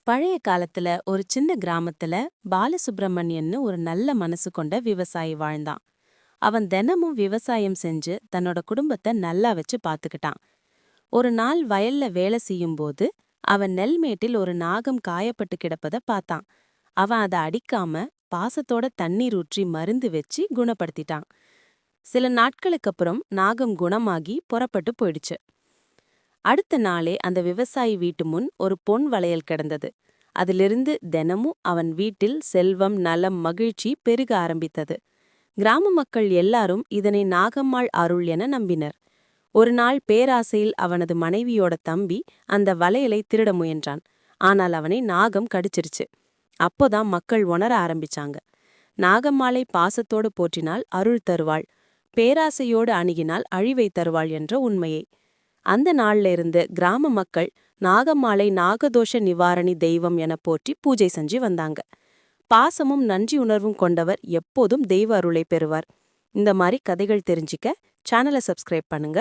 பழைய காலத்துல ஒரு சின்ன கிராமத்துல பாலசுப்ரமணியன்னு ஒரு நல்ல மனசு கொண்ட விவசாயி வாழ்ந்தான். அவன் தினமும் விவசாயம் செஞ்சு தன்னோட குடும்பத்தை நல்லா வச்சு பாத்துக்கிட்டான். ஒரு நாள் வயல்ல வேலை செய்யும்போது அவன் நெல்மேட்டில் ஒரு நாகம் காயப்பட்டு கிடப்பத பார்த்தான். அவன் அதை அடிக்காம பாசத்தோட தண்ணீர் ஊற்றி மருந்து வச்சு குணப்படுத்திட்டான். சில நாட்களுக்கு அப்புறம் நாகம் குணமாகி புறப்பட்டு போயிடுச்சு. அடுத்த நாளே அந்த விவசாயி வீட்டு முன் ஒரு பொன் வளையல் கிடந்தது. அதிலிருந்து தினமும் அவன் வீட்டில் செல்வம், நலம், மகிழ்ச்சி பெருக ஆரம்பித்தது. கிராம மக்கள் எல்லாரும் இதனை நாகம்மாள் அருள் என நம்பினர். ஒரு நாள் பேராசையில் அவனது மனைவியோட தம்பி அந்த வளையலை திருட முயன்றான். ஆனால் அவனை நாகம் கடிச்சிருச்சு. அப்போதான் மக்கள் உணர ஆரம்பிச்சாங்க. நாகம்மாளை பாசத்தோடு போற்றினால் அருள் தருவாள், பேராசையோடு அணுகினால் அழிவை தருவாள் என்ற உண்மையை. அந்த நாள்ல இருந்து கிராம மக்கள் நாகம்மாளை நாகதோஷ நிவாரணி தெய்வம் என போற்றி பூஜை செஞ்சு வந்தாங்க. பாசமும் நன்றி உணர்வும் கொண்டவர் எப்போதும் தெய்வ அருளை பெறுவார். இந்த மாதிரி கதைகள் தெரிஞ்சிக்க சேனலை சப்ஸ்கிரைப் பண்ணுங்க.